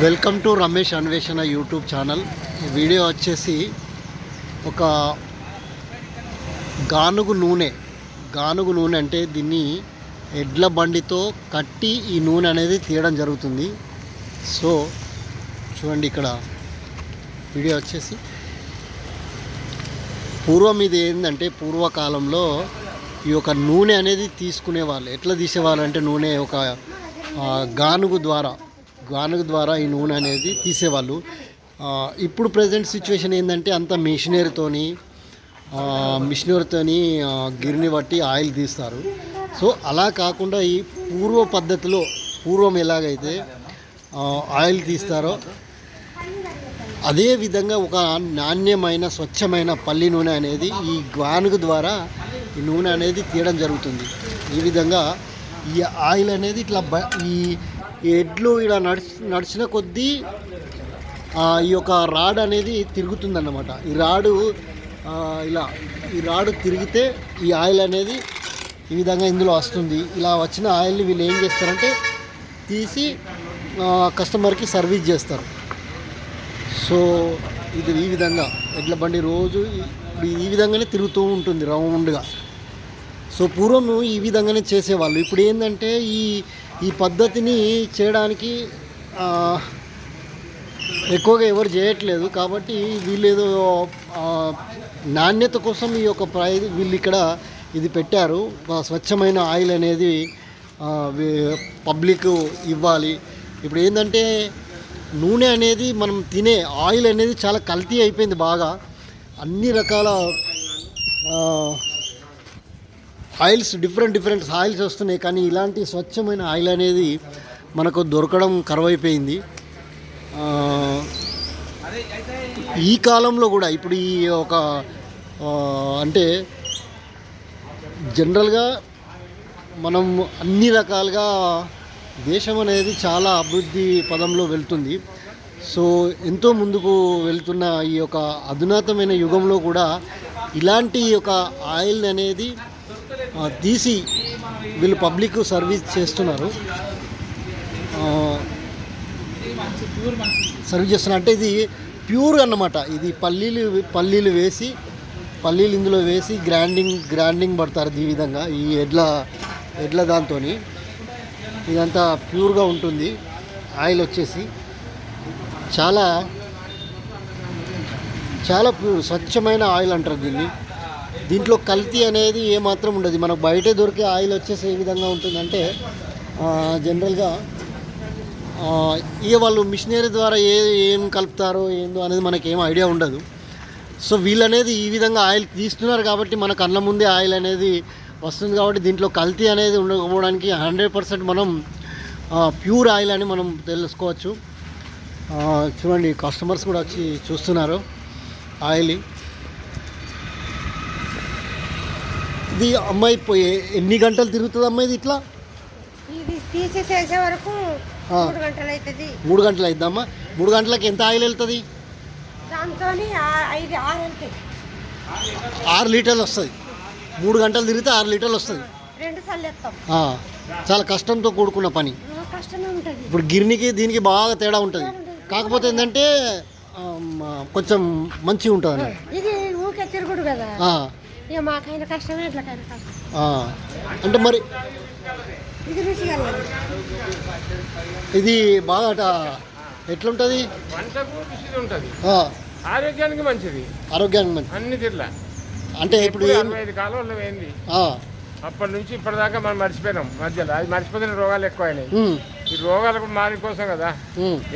Welcome to Ramesh అన్వేషణ YouTube channel. ఈ video వచ్చేసి ఒక గానుగు నూనె అంటే దీన్ని ఎడ్ల బండితో కట్టి ఈ నూనె అనేది తీయడం జరుగుతుంది. సో చూడండి, ఇక్కడ వీడియో వచ్చేసి పూర్వం ఇది ఏంటంటే, పూర్వకాలంలో ఈ యొక్క నూనె అనేది తీసుకునేవాళ్ళు. ఎట్లా తీసేవాళ్ళు అంటే, నూనె ఒక గానుగు ద్వారా ఈ నూనె అనేది తీసేవాళ్ళు. ఇప్పుడు ప్రజెంట్ సిచ్యువేషన్ ఏంటంటే, అంత మిషనరీతోని గిరిని బట్టి ఆయిల్ తీస్తారు. సో అలా కాకుండా ఈ పూర్వం ఎలాగైతే ఆయిల్ తీస్తారో అదే విధంగా ఒక నాణ్యమైన స్వచ్ఛమైన పల్లి నూనె అనేది ఈ గానుగు ద్వారా ఈ నూనె అనేది తీయడం జరుగుతుంది. ఈ విధంగా ఈ ఆయిల్ అనేది ఇట్లా ఈ ఎడ్లు ఇలా నడిచిన కొద్దీ ఈ యొక్క రాడ్ అనేది తిరుగుతుందన్నమాట. ఈ రాడు తిరిగితే ఈ ఆయిల్ అనేది ఈ విధంగా ఇందులో వస్తుంది. ఇలా వచ్చిన ఆయిల్ని వీళ్ళు ఏం చేస్తారంటే తీసి కస్టమర్కి సర్వీస్ చేస్తారు. సో ఇది ఈ విధంగా ఎడ్ల బండి రోజు ఈ విధంగానే తిరుగుతూ ఉంటుంది రౌండ్గా. సో పూర్వం ఈ విధంగానే చేసేవాళ్ళు. ఇప్పుడు ఏంటంటే ఈ పద్ధతిని చేయడానికి ఎక్కువగా ఎవరు చేయట్లేదు. కాబట్టి వీళ్ళు నాణ్యత కోసం ఈ యొక్క వీళ్ళు ఇక్కడ ఇది పెట్టారు. స్వచ్ఛమైన ఆయిల్ అనేది పబ్లిక్ ఇవ్వాలి. ఇప్పుడు ఏంటంటే, నూనె అనేది మనం తినే ఆయిల్ అనేది చాలా కల్తీ అయిపోయింది బాగా. అన్ని రకాల ఆయిల్స్ డిఫరెంట్ ఆయిల్స్ వస్తున్నాయి. కానీ ఇలాంటి స్వచ్ఛమైన ఆయిల్ అనేది మనకు దొరకడం కరువైపోయింది. ఈ కాలంలో కూడా ఇప్పుడు ఈ ఒక అంటే జనరల్గా మనం అన్ని రకాలుగా దేశం అనేది చాలా అభివృద్ధి పదంలో వెళ్తుంది. సో ఎంతో ముందుకు వెళ్తున్న ఈ యొక్క అధునాతమైన యుగంలో కూడా ఇలాంటి ఒక ఆయిల్ అనేది తీసి వీళ్ళు పబ్లిక్ సర్వీస్ చేస్తున్నారు. అంటే ఇది ప్యూర్ అన్నమాట. ఇది పల్లీలు ఇందులో వేసి గ్రైండింగ్ పడతారు. ఈ విధంగా ఈ ఎడ్ల దాంతో ఇదంతా ప్యూర్గా ఉంటుంది. ఆయిల్ వచ్చేసి చాలా చాలా ప్యూర్ స్వచ్ఛమైన ఆయిల్ అంటారు దీన్ని. దీంట్లో కల్తీ అనేది ఏమాత్రం ఉండదు. మనకు బయట దొరికే ఆయిల్ వచ్చేసి ఏ విధంగా ఉంటుందంటే, జనరల్గా ఇక వాళ్ళు మిషనరీ ద్వారా ఏం కలుపుతారో ఏందో అనేది మనకేం ఐడియా ఉండదు. సో వీళ్ళు అనేది ఈ విధంగా ఆయిల్ తీస్తున్నారు కాబట్టి మన కళ్ళ ముందే ఆయిల్ అనేది వస్తుంది. కాబట్టి దీంట్లో కల్తీ అనేది ఉండకపోవడానికి 100% మనం ప్యూర్ ఆయిల్ అని మనం తెలుసుకోవచ్చు. చూడండి, కస్టమర్స్ కూడా వచ్చి చూస్తున్నారు ఆయిల్. ఇది అమ్మాయి ఎన్ని గంటలు తిరుగుతుంది అమ్మాయి ఇది ఇట్లా? తీసేసే వరకు 3 గంటలు అవుతుంది. 3 గంటలు అవుతుందమ్మా. 3 గంటలకి ఎంత ఆయిల్ వెళ్తుంది? దాంతో 6 లీటర్లు వస్తుంది. 3 గంటలు తిరిగితే 6 లీటర్లు వస్తుంది. 2 సార్లు ఎత్తాం. చాలా కష్టంతో కూడుకున్న పని. ఇప్పుడు గిర్నికి దీనికి బాగా తేడా ఉంటుంది. కాకపోతే ఏంటంటే కొంచెం మంచిగా ఉంటుంది అన్నమాట. ఇది ఊకే తిరుగుడు కదా, ఇక మాకైనా కష్టమే, ఎట్లకైనా కష్టం. అంటే మరి ఇది రుచిగా ఇది బాగా ఎట్లుంటుంది? ఆరోగ్యానికి మంచిది. అన్ని తిర్లా అంటే ఇప్పుడు 25 కాలంలో ఏంది, అప్పటి నుంచి ఇప్పటిదాకా మనం మర్చిపోయినాం. మధ్యలో అది మర్చిపోతున్న రోగాలు ఎక్కువైనాయి. ఈ రోగాలకు మారి కోసం కదా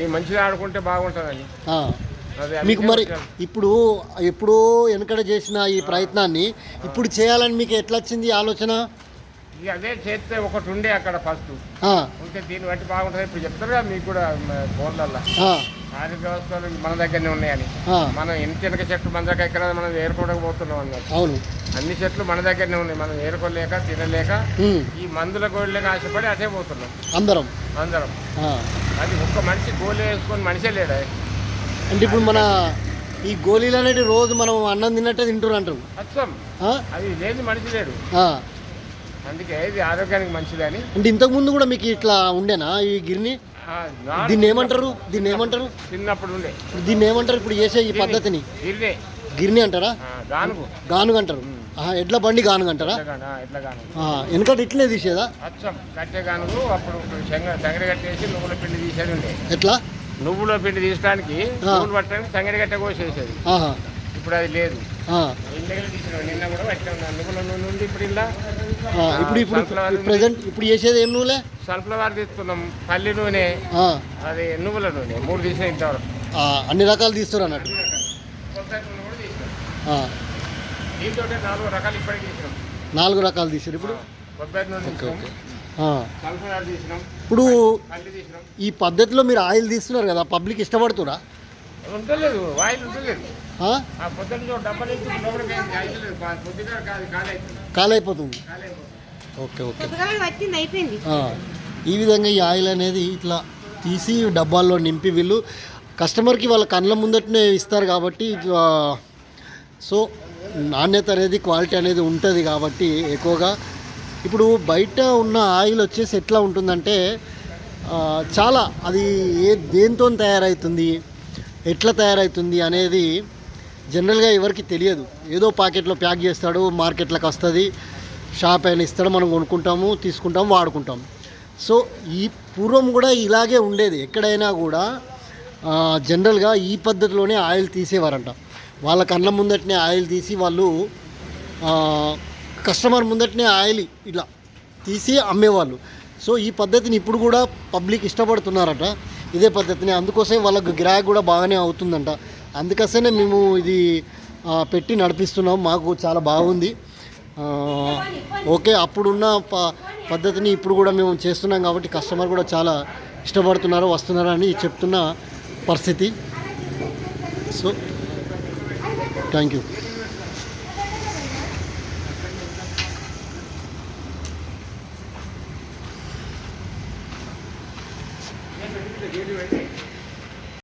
ఈ మంచిగా ఆడుకుంటే బాగుంటుందని. మీకు మరి ఇప్పుడు ఎప్పుడో వెనకడ చేసిన ఈ ప్రయత్నాన్ని ఇప్పుడు చేయాలని మీకు ఎట్లా వచ్చింది ఆలోచన? ఇక అదే చేస్తే ఒకటి ఉండే అక్కడ ఫస్ట్ ఉంటే దీన్ని బట్టి బాగుంటుంది. ఇప్పుడు చెప్తారు కదా మీకు కూడా ఫోన్లల్లో ఆరోగ్య వ్యవస్థలు మన దగ్గరనే ఉన్నాయని. మనం వెనక చెట్లు మన దగ్గర ఎక్కడ మనం ఏరుకోవకపోతున్నాం అన్నారు. అవును, అన్ని చెట్లు మన దగ్గరనే ఉన్నాయి. మనం ఏరుకోలేక తినలేక ఈ మందుల గోళ్ళకి ఆశపడి అటే పోతున్నాం అందరం. అది ఒక్క మనిషి గోళీ వేసుకొని మనిషే లేడా? అంటే ఇప్పుడు మన ఈ గోళీలు అనేవి రోజు మనం అన్నం తిన్నట్టే తింటున్నారు అంటారు. అచ్చం అది లేదు, మనిషి లేడు. అందుకే ఇది ఆరోగ్యానికి మంచిదని. అంటే ఇంతకుముందు కూడా మీకు ఇట్లా ఉండేనా ఈ గిర్ని? ఆ, నాటు దీన్ని ఏమంటారు? దీన్ని ఏమంటారు? చిన్నప్పుడు ఉండే ఇప్పుడు దీన్ని ఏమంటారు? ఇప్పుడు చేసే ఈ పద్ధతిని గిర్రే గిర్ని అంటారా? గానుగు గానుగ అంటారు. ఎడ్ల బండి గానుగ అంటారా? ఎట్లా గానుగు వెనకటి ఇట్లే తీసేదా? అచ్చం కట్టె గానుగు. అప్పుడు సంగడి కట్టేసి నువ్వుల పిండి తీసేది ఉండే. ఎట్లా? నువ్వుల పిండి తీసడానికి నువ్వులు పట్టడానికి సంగడి కట్టె కోసేసేది. ఆహా. ఇప్పుడు అది లేదు. ఆ. ఇంటికి తీసిన నిన్న కూడా పట్టే ఉన్నాను నువ్వుల నూనె ఉంది. ఇప్పుడు ఇలా ఇప్పుడు ప్రెసెంట్ ఇప్పుడు చేసేది ఏం నువ్వులే? సన్ఫ్లవర్ తీస్తున్నాం, పల్లి నూనె, అది నువ్వుల నూనె 3 తీసిన ఇంతవరకు. అన్ని రకాలు తీస్తారు అన్నట్టు. కొబ్బరి నూనె కూడా తీసినాం. దీంతో 4 రకాలు ఇప్పటికి తీసినాం. 4 రకాలు తీసారు ఇప్పుడు. కొబ్బరి నూనె తీసినాం, సన్ఫ్లవర్ తీసినాం, ఇప్పుడు పల్లి తీసినాం. ఈ పద్ధతిలో మీరు ఆయిల్ తీస్తున్నారు కదా, పబ్లిక్ ఇష్టపడుతురా? ఉంటలేదు, వాయిల్ ఉంటలేదు. పొద్దున్న డబ్బలు పొద్దున కాలైపోతుంది. Okay okay. ఈ విధంగా ఈ ఆయిల్ అనేది ఇట్లా తీసి డబ్బాల్లో నింపి వీళ్ళు కస్టమర్కి వాళ్ళ కళ్ళ ముందటనే ఇస్తారు కాబట్టి సో నాణ్యత అనేది క్వాలిటీ అనేది ఉంటుంది కాబట్టి ఎక్కువగా. ఇప్పుడు బయట ఉన్న ఆయిల్ వచ్చేసి ఎట్లా ఉంటుందంటే చాలా అది దేంతో తయారవుతుంది, ఎట్లా తయారవుతుంది అనేది జనరల్గా ఎవరికి తెలియదు. ఏదో ప్యాకెట్లో ప్యాక్ చేస్తాడు, మార్కెట్లోకి వస్తుంది, షాప్ అయినా ఇస్తాడు, మనం కొనుక్కుంటాము, తీసుకుంటాము, వాడుకుంటాము. సో ఈ పూర్వం కూడా ఇలాగే ఉండేది. ఎక్కడైనా కూడా జనరల్గా ఈ పద్ధతిలోనే ఆయిల్ తీసేవారంట. వాళ్ళ కళ్ళ ముందటనే ఆయిల్ తీసి వాళ్ళు కస్టమర్ ముందటనే ఆయిల్ ఇలా తీసి అమ్మేవాళ్ళు. సో ఈ పద్ధతిని ఇప్పుడు కూడా పబ్లిక్ ఇష్టపడుతున్నారట, ఇదే పద్ధతిని. అందుకోసం వాళ్ళకు గిరాకీ కూడా బాగానే అవుతుందంట. అందుకోసమే మేము ఇది పెట్టి నడిపిస్తున్నాం. మాకు చాలా బాగుంది. ఓకే, అప్పుడున్న పద్ధతిని ఇప్పుడు కూడా మేము చేస్తున్నాం కాబట్టి కస్టమర్ కూడా చాలా ఇష్టపడుతున్నారు, వస్తున్నారు అని చెప్తున్న పరిస్థితి. So thank you.